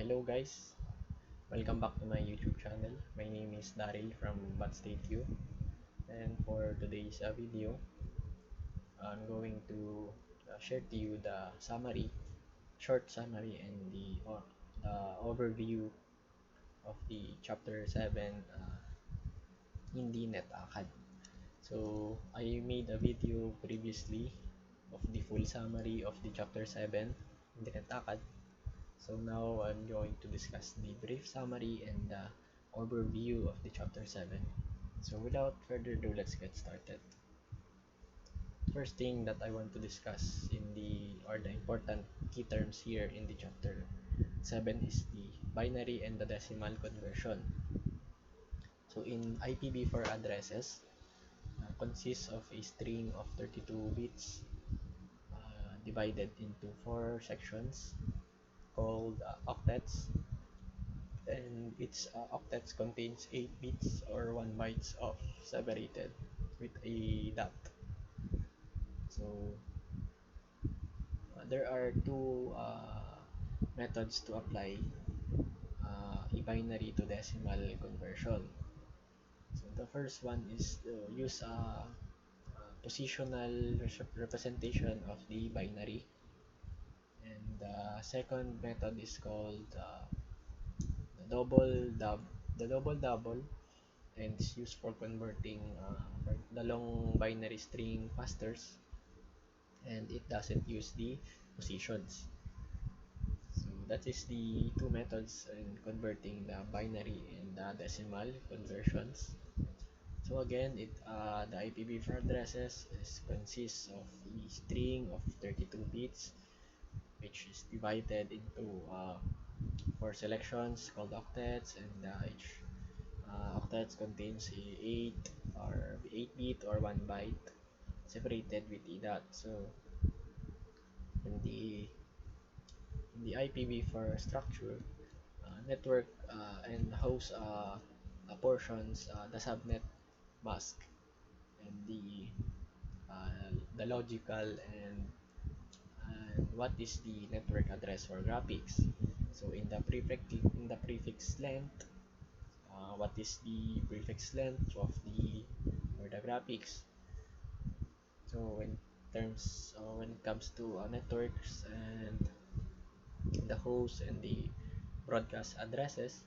Hello guys, welcome back to my YouTube channel. My name is Dharyll from Bat State U, and for today's video, I'm going to share to you the short summary and the overview of the chapter 7 in the NetAcad. So I made a video previously of the full summary of the chapter 7 in the NetAcad. So now I'm going to discuss the brief summary and the overview of the chapter 7. So without further ado, let's get started. First thing that I want to discuss the important key terms here in the chapter 7 is the binary and the decimal conversion. So in IPv4 addresses, consists of a string of 32 bits divided into 4 sections called octets, and its octets contains 8 bits or 1 bytes of separated with a dot. So there are two methods to apply a binary to decimal conversion. So the first one is to use a positional representation of the binary, and the second method is called the double double, and is used for converting the long binary string fasters, and it doesn't use the positions. So that is the two methods in converting the binary and the decimal conversions. So again, the IPv4 addresses consists of a string of 32 bits, which is divided into 4 selections called octets, and each octets contains a 8 bit or 1 byte separated with a dot. So in the IPv4 structure, network and host portions the subnet mask and the logical and what is the network address for graphics. So in the prefix length, what is the prefix length of the for the graphics. So when it comes to networks and the host and the broadcast addresses,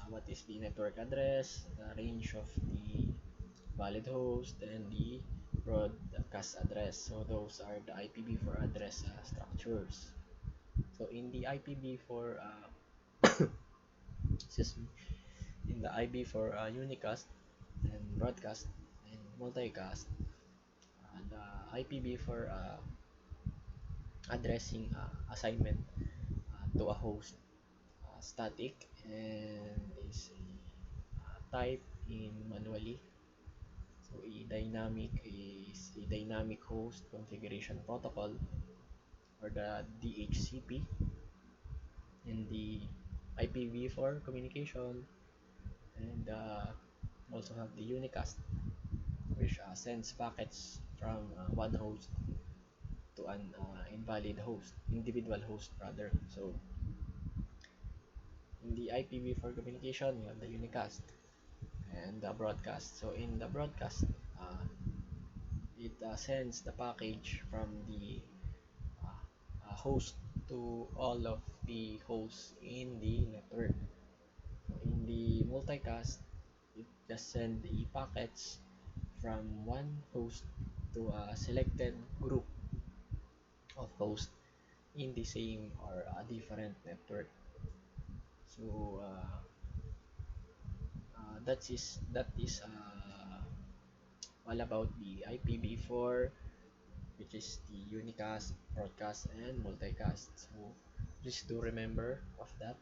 what is the network address, the range of the valid host, and the broadcast address. So those are the IPv4 address structures. So in the IPv4 excuse me, in the IB4 unicast and broadcast and multicast, the IPv4 addressing assignment to a host static and is typed in manually. So a dynamic host configuration protocol, or the DHCP, in the IPv4 communication, and also have the unicast, which sends packets from one host to an individual host rather. So in the IPv4 communication, you have the unicast and the broadcast. So in the broadcast, it sends the package from the host to all of the hosts in the network. In the multicast, it just sends the packets from one host to a selected group of hosts in the same or a different network. So that is all about the IPv4, which is the unicast, broadcast, and multicast. So please do remember of that.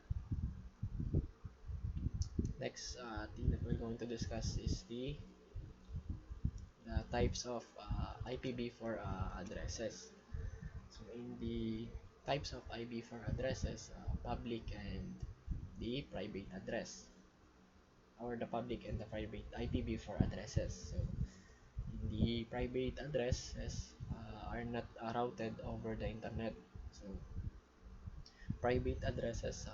Next thing that we're going to discuss is the types of IPv4 addresses. So in the types of IPv4 addresses, public and the private address, or the public and the private IPv4 addresses. So in the private addresses are not routed over the internet. So private addresses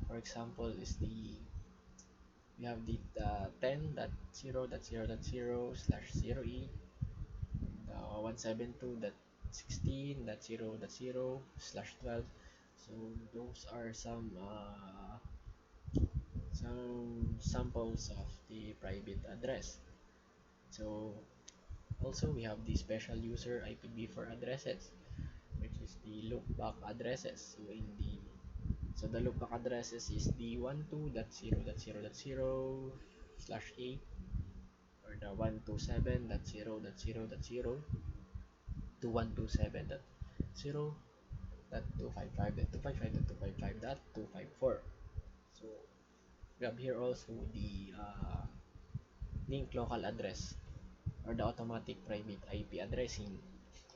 For example, is the we have the 10.0.0.0/0e, the 172.16.0.0/12. So those are some samples of the private address. So also we have the special user IPv4 addresses, which is the loopback addresses. So the loopback addresses is the 12.0.0.0/8, or the 127.0.0.0 to 127.0.255.255.255.254. So we have here also the link local address, or the automatic private IP addressing,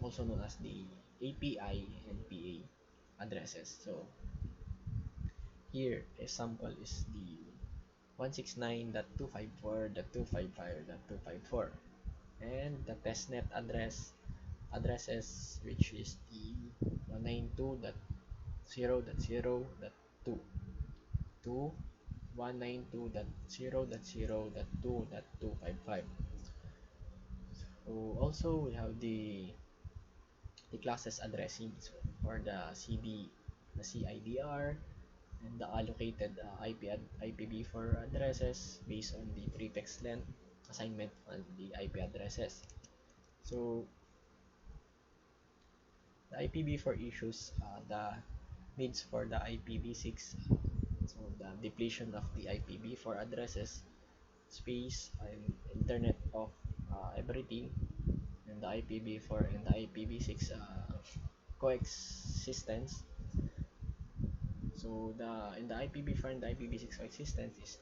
also known as the API and PA addresses. So here a sample is the 169.254.255.254, and the testnet addresses, which is the 192.0.0.2 to 192.0.0.2.255. So also we have the classes addressing, so for the CIDR, and the allocated IPv4 addresses based on the prefix length assignment on the IP addresses. So the IPv4 issues the needs for the IPv6. So the depletion of the IPv4 addresses, space, and internet of everything, and the IPv4 and the IPv6 coexistence. So in the IPv4 and the IPv6 coexistence is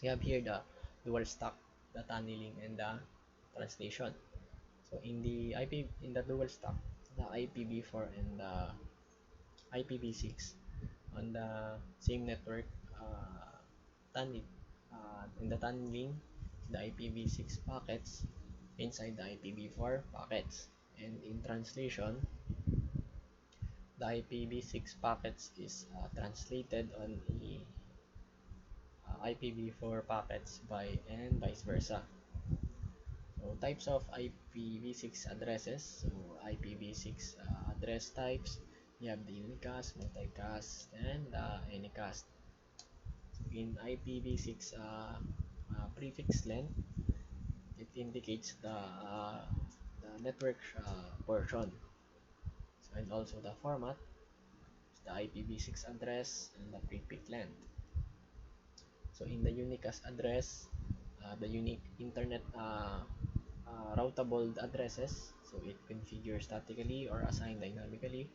we have here the dual stack, the tunneling, and the translation. So in the dual stack, the IPv4 and the IPv6 on the same network, tunneling in the tunneling the IPv6 packets inside the IPv4 packets, and in translation the IPv6 packets is translated on the IPv4 packets and vice versa. So types of IPv6 addresses. So IPv6 address types, you have the unicast, multicast, and anycast. So in IPv6 prefix length, it indicates the network portion. So, and also the format, the IPv6 address and the prefix length. So in the unicast address, the unique internet routable addresses, so it configures statically or assigned dynamically.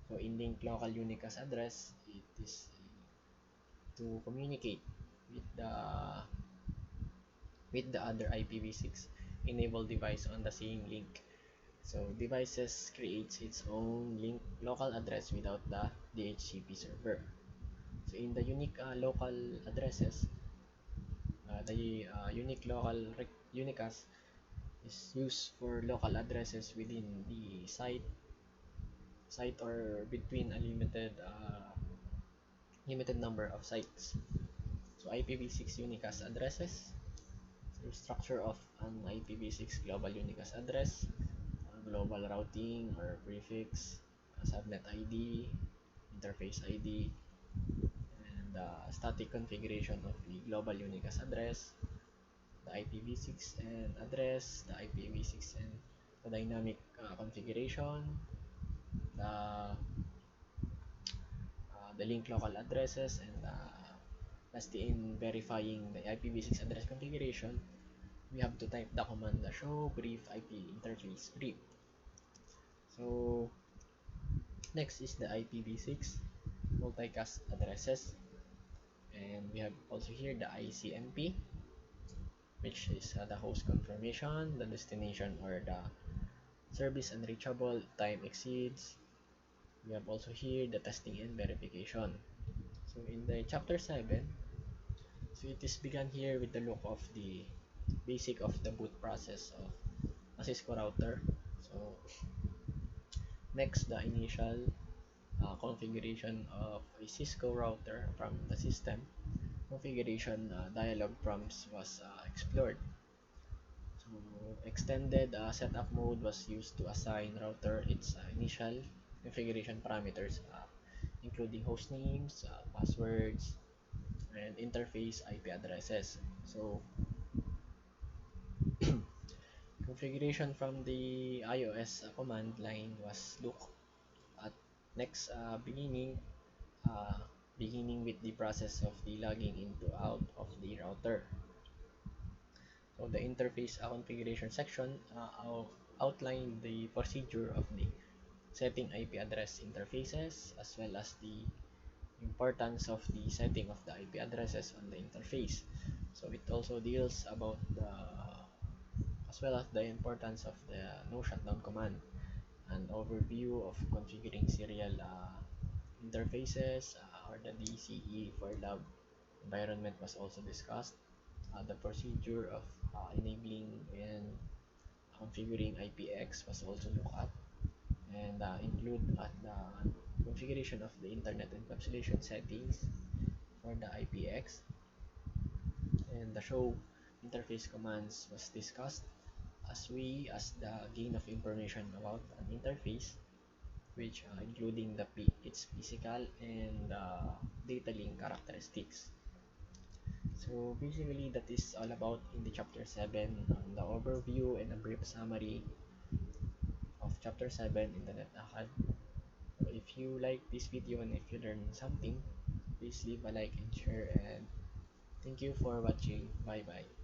So in link local unicast address, it is to communicate with the other IPv6 enabled device on the same link. So devices creates its own link local address without the DHCP server. So in the unique local addresses, the unique local unicast is used for local addresses within the site or between a limited number of sites. So IPv6 unicast addresses, so structure of an IPv6 global unicast address, global routing or prefix, subnet ID, interface ID, and static configuration of the global unicast address, the IPv6 and address, the IPv6 and the dynamic configuration, the the link local addresses, and lastly, in verifying the IPv6 address configuration, we have to type the command show brief IP interface brief. So next is the IPv6 multicast addresses, and we have also here the ICMP, which is the host confirmation, the destination or the service unreachable, time exceeds. We have also here the testing and verification. So in the chapter 7, so it is begun here with the look of the basic of the boot process of a Cisco router. So next, the initial configuration of a Cisco router from the system configuration dialog prompts was explored. So extended setup mode was used to assign router its initial configuration parameters, including host names, passwords, and interface IP addresses. So configuration from the iOS command line was looked at next, uh, beginning with the process of the logging into out of the router. So the interface configuration section outlined the procedure of the setting IP address interfaces, as well as the importance of the setting of the IP addresses on the interface. So it also deals about the as well as the importance of the no shutdown command, an overview of configuring serial interfaces, or the DCE for lab environment was also discussed. The procedure of enabling and configuring IPX was also looked at, and include the configuration of the internet encapsulation settings for the IPX, and the show interface commands was discussed, as the gain of information about an interface, which including its physical and data link characteristics. So basically that is all about in the chapter 7, the overview and a brief summary of chapter 7 Internet Ahad. So if you like this video and if you learned something, please leave a like and share, and thank you for watching. Bye bye.